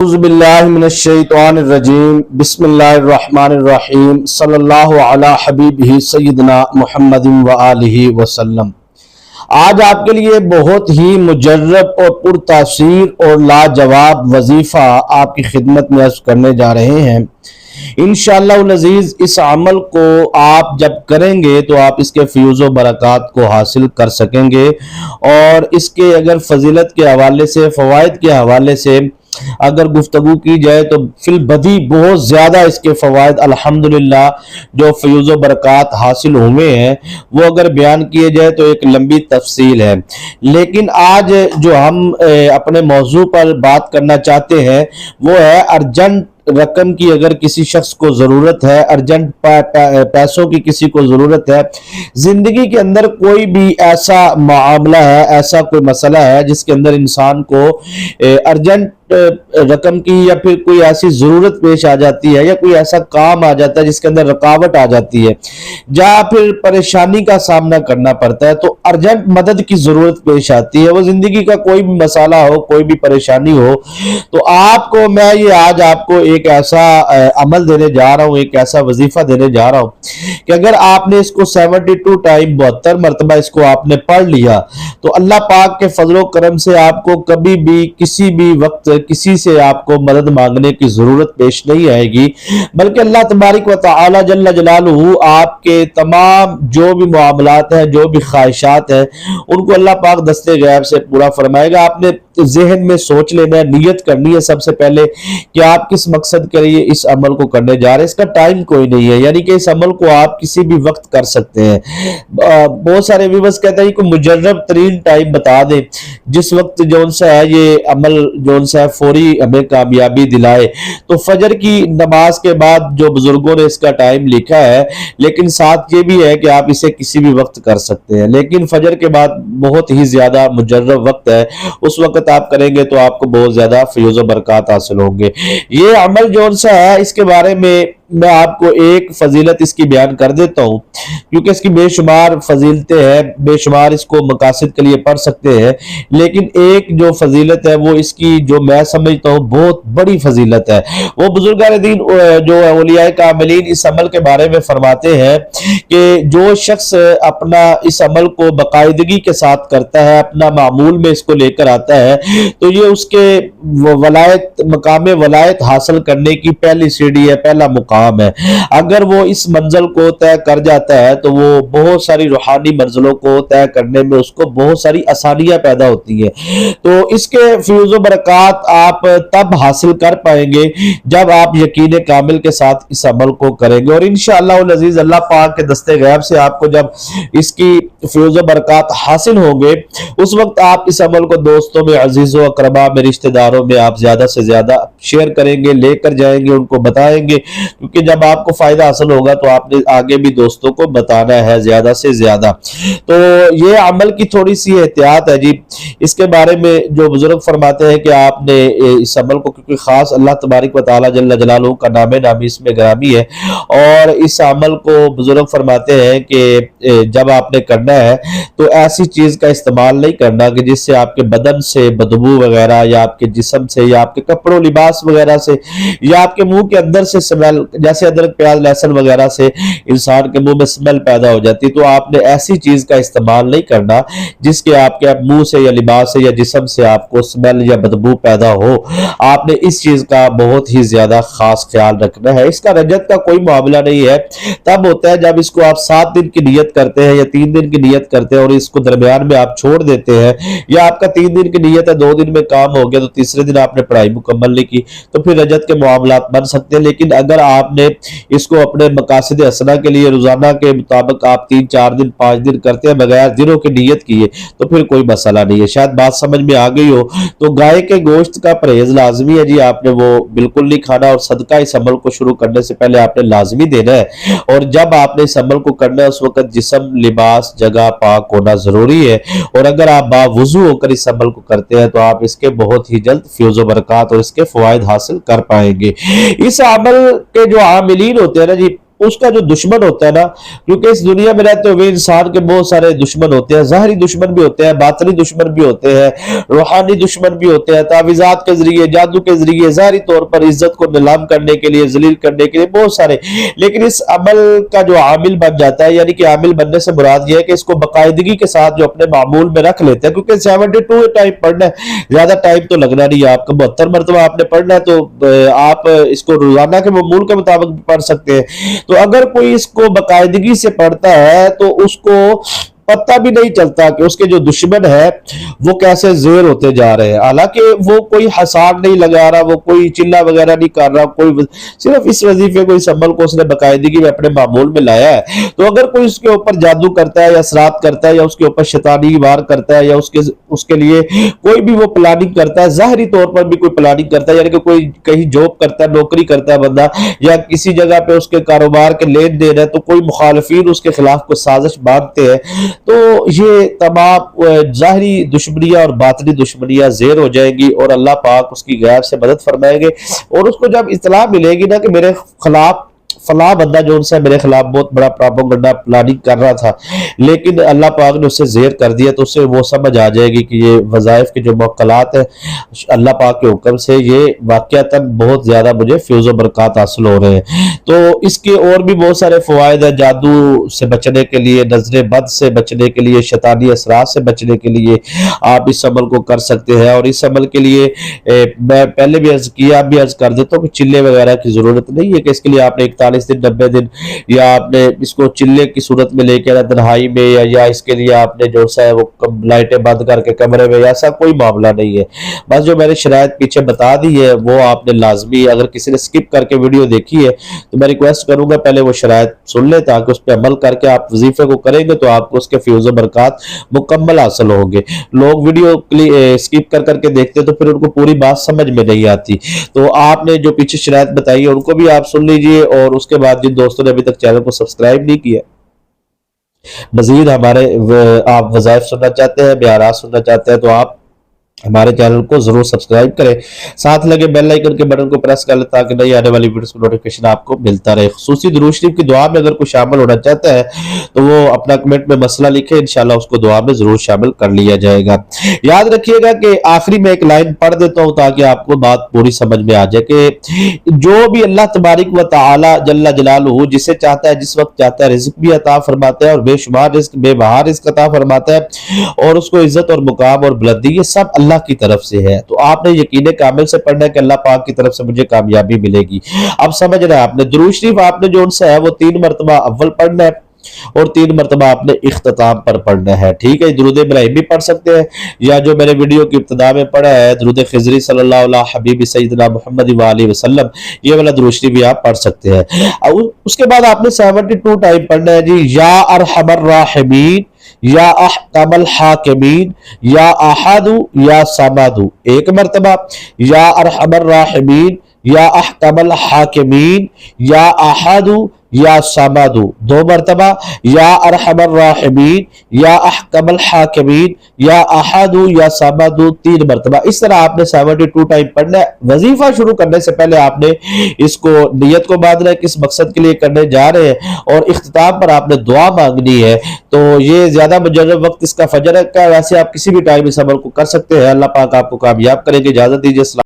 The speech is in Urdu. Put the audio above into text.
اعوذ باللہ من الشیطان الرجیم بسم اللہ الرحمن الرحیم صلی اللہ علی حبیبہ سیدنا محمد وآلہ وسلم۔ آج آپ کے لیے بہت ہی مجرب اور پرتاثیر اور لاجواب وظیفہ آپ کی خدمت میں عرض کرنے جا رہے ہیں۔ انشاءاللہ العزیز اس عمل کو آپ جب کریں گے تو آپ اس کے فیوز و برکات کو حاصل کر سکیں گے، اور اس کے اگر فضیلت کے حوالے سے، فوائد کے حوالے سے اگر گفتگو کی جائے تو فی البدی بہت زیادہ اس کے فوائد الحمدللہ جو فیوز و برکات حاصل ہوئے ہیں وہ اگر بیان کیے جائے تو ایک لمبی تفصیل ہے، لیکن آج جو ہم اپنے موضوع پر بات کرنا چاہتے ہیں وہ ہے ارجنٹ رقم کی اگر کسی شخص کو ضرورت ہے، ارجنٹ پیسوں کی کسی کو ضرورت ہے، زندگی کے اندر کوئی بھی ایسا معاملہ ہے، ایسا کوئی مسئلہ ہے جس کے اندر انسان کو ارجنٹ رقم کی یا پھر کوئی ایسی ضرورت پیش آ جاتی ہے یا کوئی ایسا کام آ جاتا ہے جس کے اندر رکاوٹ آ جاتی ہے یا پھر پریشانی کا سامنا کرنا پڑتا ہے، تو ارجنٹ مدد کی ضرورت پیش آتی ہے۔ وہ زندگی کا کوئی بھی مسئلہ ہو، کوئی بھی پریشانی ہو، تو آپ کو میں یہ آج آپ کو ایک ایسا عمل دینے جا رہا ہوں، ایک ایسا وظیفہ دینے جا رہا ہوں کہ اگر آپ نے اس کو 72 ٹائم 72 مرتبہ اس کو آپ نے پڑھ لیا تو اللہ پاک کے فضل و کرم سے آپ کو کبھی بھی کسی بھی وقت کسی سے آپ کو مدد مانگنے کی ضرورت پیش نہیں آئے گی، بلکہ اللہ تبارک و تعالی جل جلالہ آپ کے تمام جو بھی معاملات ہیں، جو بھی خواہشات ہیں، ان کو اللہ پاک دستے غیب سے پورا فرمائے گا۔ آپ نے ذہن میں سوچ لینا ہے، نیت کرنی ہے سب سے پہلے کہ آپ کس مقصد کے لیے اس عمل کو کرنے جا رہے ہیں۔ اس کا ٹائم کوئی نہیں ہے، یعنی کہ اس عمل کو آپ کسی بھی وقت کر سکتے ہیں۔ بہت سارے ویورز کہتے ہیں کہ مجرب ترین ٹائم بتا دیں جس وقت جون سا ہے یہ عمل جون سا ہے فوری ہمیں کامیابی دلائے، تو فجر کی نماز کے بعد جو بزرگوں نے اس کا ٹائم لکھا ہے، لیکن ساتھ یہ بھی ہے کہ آپ اسے کسی بھی وقت کر سکتے ہیں، لیکن فجر کے بعد بہت ہی زیادہ مجرب وقت ہے، اس وقت آپ کریں گے تو آپ کو بہت زیادہ فیوز و برکات حاصل ہوں گے۔ یہ عمل جون سا ہے اس کے بارے میں آپ کو ایک فضیلت اس کی بیان کر دیتا ہوں، کیونکہ اس کی بے شمار فضیلتیں ہیں، بے شمار اس کو مقاصد کے لیے پڑھ سکتے ہیں، لیکن ایک جو فضیلت ہے وہ اس کی جو میں سمجھتا ہوں بہت بڑی فضیلت ہے۔ وہ بزرگان دین جو اولیاء کاملین اس عمل کے بارے میں فرماتے ہیں کہ جو شخص اپنا اس عمل کو باقاعدگی کے ساتھ کرتا ہے، اپنا معمول میں اس کو لے کر آتا ہے، تو یہ اس کے ولایت مقام ولایت حاصل کرنے کی پہلی سیڑھی ہے، پہلا مقام ہے۔ اگر وہ اس منزل کو طے کر جاتا ہے تو وہ بہت ساری روحانی منزلوں کو طے کرنے میں اس کو بہت ساری آسانیاں پیدا ہوتی ہیں۔ تو اس کے فیوز و برکات آپ تب حاصل کر پائیں گے جب آپ یقین کامل کے ساتھ اس عمل کو کریں گے، اور انشاءاللہ العزیز اللہ پاک کے دستے غیب سے آپ کو جب اس کی فیوز و برکات حاصل ہوں گے اس وقت آپ اس عمل کو دوستوں میں، عزیزوں اقربا میں، رشتہ داروں میں آپ زیادہ سے زیادہ شیئر کریں گے، لے کر جائیں گے، ان کو بتائیں گے، کہ جب آپ کو فائدہ حاصل ہوگا تو آپ نے آگے بھی دوستوں کو بتانا ہے زیادہ سے زیادہ۔ تو یہ عمل کی تھوڑی سی احتیاط ہے جی، اس کے بارے میں جو بزرگ فرماتے ہیں کہ آپ نے اس عمل کو، کیونکہ خاص اللہ تبارک و تعالی جل جلالہ کا نام نامی اس میں گرامی ہے، اور اس عمل کو بزرگ فرماتے ہیں کہ جب آپ نے کرنا ہے تو ایسی چیز کا استعمال نہیں کرنا کہ جس سے آپ کے بدن سے بدبو وغیرہ یا آپ کے جسم سے یا آپ کے کپڑوں لباس وغیرہ سے یا آپ کے منہ کے اندر سے سمیل، جیسے ادرک پیاز لہسن وغیرہ سے انسان کے منہ میں سمیل پیدا ہو جاتی، تو آپ نے ایسی چیز کا استعمال نہیں کرنا جس کے آپ کے منہ سے یا لباس سے یا جسم سے آپ کو سمیل یا بدبو پیدا ہو۔ آپ نے اس چیز کا بہت ہی زیادہ خاص خیال رکھنا ہے۔ اس کا رجت کا کوئی معاملہ نہیں ہے، تب ہوتا ہے جب اس کو آپ 7 دن کی نیت کرتے ہیں یا 3 دن کی نیت کرتے ہیں اور اس کو درمیان میں آپ چھوڑ دیتے ہیں، یا آپ کا 3 دن کی نیت ہے 2 دن میں کام ہو گیا تو تیسرے دن آپ نے پڑھائی مکمل نہیں کی، تو پھر رجت کے معاملات بن سکتے ہیں۔ لیکن اگر آپ نے اس کو اپنے مقاصد حسنہ کے لیے روزانہ کے مطابق آپ 3 4 دن 5 دن کرتے ہیں بغیر دنوں کی نیت کیے تو پھر کوئی مسئلہ نہیں ہے۔ شاید بات سمجھ میں آ گئی ہو۔ تو گائے کے گوشت کا پرہیز لازمی ہے جی، آپ نے وہ بالکل نہیں کھانا، اور صدقہ اس عمل کو شروع کرنے سے پہلے آپ نے لازمی دینا ہے، اور جب آپ نے اس عمل کو کرنا ہے اس وقت جسم، لباس، جگہ پاک ہونا ضروری ہے، اور اگر آپ باوضو ہو کر اس عمل کو کرتے ہیں تو آپ اس کے بہت ہی جلد فیوز و برکات اور اس کے فوائد حاصل کر پائیں گے۔ اس عمل کے جو عاملین ہوتے ہیں نا جی، اس کا جو دشمن ہوتا ہے نا، کیونکہ اس دنیا میں رہتے ہوئے انسان کے بہت سارے دشمن ہوتے ہیں، ظاہری دشمن بھی ہوتے ہیں، باطنی دشمن بھی ہوتے ہیں، روحانی دشمن بھی ہوتے ہیں، تعویذات کے ذریعے، جادو کے ذریعے، ظاہری طور پر عزت کو نیلام کرنے کے لیے، ذلیل کرنے کے لیے بہت سارے. لیکن اس عمل کا جو عامل بن جاتا ہے، یعنی کہ عامل بننے سے مراد یہ ہے کہ اس کو باقاعدگی کے ساتھ جو اپنے معمول میں رکھ لیتے ہیں، کیونکہ 72 ٹائم پڑھنا ہے، زیادہ ٹائم تو لگنا نہیں ہے آپ کو، 72 مرتبہ آپ نے پڑھنا ہے، تو آپ اس کو روزانہ کے معمول کے مطابق پڑھ سکتے ہیں. تو اگر کوئی اس کو باقاعدگی سے پڑھتا ہے تو اس کو پتہ بھی نہیں چلتا کہ اس کے جو دشمن ہے وہ کیسے زیر ہوتے جا رہے ہیں. حالانکہ وہ کوئی حساب نہیں لگا رہا، وہ کوئی چلہ وغیرہ نہیں کر رہا، کوئی صرف اس وظیفے کو، اس عمل کو اس نے باقاعدگی میں اپنے معمول میں لایا ہے. تو اگر کوئی اس کے اوپر جادو کرتا ہے یا اثرات کرتا ہے یا اس کے اوپر شیطانی وار کرتا ہے یا اس کے لیے کوئی بھی وہ پلاننگ کرتا ہے، ظاہری طور پر بھی کوئی پلاننگ کرتا ہے، یعنی کہ کوئی کہیں جاب کرتا ہے، نوکری کرتا ہے بندہ، یا کسی جگہ پہ اس کے کاروبار کے لین دین ہے، تو کوئی مخالفین اس کے خلاف کوئی سازش باندھتے ہیں، تو یہ تمام ظاہری دشمنیاں اور باطنی دشمنیاں زیر ہو جائیں گی، اور اللہ پاک اس کی غیب سے مدد فرمائیں گے. اور اس کو جب اطلاع ملے گی نا کہ میرے خلاف فلاں بندہ جو ان سے میرے خلاف بہت بڑا پراپیگنڈا پلاننگ کر رہا تھا، لیکن اللہ پاک نے اسے زیر کر دیا، تو اسے وہ سمجھ آ جائے گی کہ یہ وظائف کے جو موکلات ہیں اللہ پاک کے حکم سے، یہ واقعتاً بہت زیادہ مجھے فیض و برکات حاصل ہو رہے ہیں. تو اس کے اور بھی بہت سارے فوائد ہیں. جادو سے بچنے کے لیے، نظر بد سے بچنے کے لیے، شیطانی اثرات سے بچنے کے لیے آپ اس عمل کو کر سکتے ہیں. اور اس عمل کے لیے میں پہلے بھی عرض کیا، اب بھی عرض کر دیتا ہوں کہ چلے وغیرہ کی ضرورت نہیں ہے، کہ اس کے لیے آپ نے 41 دن 90 دن یا آپ نے اس کو چلے کی صورت میں لے کے تنہائی میں، یا اس کے لیے آپ نے جو سا ہے وہ لائٹیں بند کر کے کمرے میں، ایسا کوئی معاملہ نہیں ہے. بس جو میں نے شرائط پیچھے بتا دی ہے وہ آپ نے لازمی، اگر کسی نے سکپ کر کے ویڈیو دیکھی ہے تو میں ریکویسٹ کروں گا پہلے وہ شرائط سن لیں، تاکہ اس پہ عمل کر کے آپ وظیفے کو کریں گے تو آپ کو اس کے فیض و برکات مکمل حاصل ہوں گے. لوگ ویڈیو سکپ کر کے دیکھتے تو پھر ان کو پوری بات سمجھ میں نہیں آتی. تو آپ نے جو پیچھے شرائط بتائی ہے ان کو بھی آپ سن لیجئے، اور اس کے بعد جن دوستوں نے ابھی تک چینل کو سبسکرائب نہیں کیا، مزید ہمارے آپ وظائف سننا چاہتے ہیں، بیانات سننا چاہتے ہیں، تو آپ ہمارے چینل کو ضرور سبسکرائب کریں، ساتھ لگے بیل آئیکن کے بٹن کو پریس کر لیں تاکہ نئی آنے والی ویڈیوز کی نوٹیفیکیشن آپ کو ملتا رہے. خصوصی درود شریف کی دعا میں اگر کوئی شامل ہونا چاہتا ہے تو وہ اپنا کمنٹ میں مسئلہ لکھے، انشاءاللہ اس کو دعا میں ضرور شامل کر لیا جائے گا. یاد رکھیے گا کہ آخری میں ایک لائن پڑھ دیتا ہوں تاکہ آپ کو بات پوری سمجھ میں آ جائے، کہ جو بھی اللہ تبارک و تعالی جل جلالہ جسے چاہتا ہے جس وقت چاہتا ہے رزق بھی عطا فرماتا ہے، اور بے شمار رزق، بے بہار رزق عطا فرماتا ہے، اور اس کو عزت اور مقام اور بلندی یہ سب اللہ کی طرف سے ہے. تو آپ نے یقین کامل سے پڑھنا ہے کہ اللہ پاک کی طرف سے مجھے کامیابی ملے گی. اب سمجھ رہے ہیں آپ نے درود شریف آپ نے جو ان سے ہے وہ 3 مرتبہ اول پڑھنا ہے، اور 3 مرتبہ آپ نے اختتام پر پڑھنا ہے. ٹھیک ہے، درود ابراہیم بھی پڑھ سکتے ہیں، یا جو میں نے ویڈیو کی ابتدا میں پڑھا ہے درود خضری صلی اللہ علیہ حبیب سیدنا محمد وآلہ وسلم، یہ والا درود شریف بھی آپ پڑھ سکتے ہیں. اس کے بعد آپ نے 72 ٹائم پڑھنا ہے جی، یا ارحم الراحمین، یا احکم الحاکمین، یا احد، یا صمد. ایک مرتبہ یا ارحم الراحمین، یا احکم الحاکمین، یا احد، یا صمد. 2 مرتبہ یا ارحم الراحمین، یا احکم الحاکمین، یا احد، یا صمد. 3 مرتبہ. اس طرح آپ نے 72 ٹائم پڑھنا ہے. وظیفہ شروع کرنے سے پہلے آپ نے اس کو نیت کو باندھنا ہے کس مقصد کے لیے کرنے جا رہے ہیں، اور اختتام پر آپ نے دعا مانگنی ہے. تو یہ زیادہ مجرب وقت اس کا فجر کا، ویسے آپ کسی بھی ٹائم اس عمل کو کر سکتے ہیں. اللہ پاک آپ کو کامیاب کریں گے. اجازت دیجیے.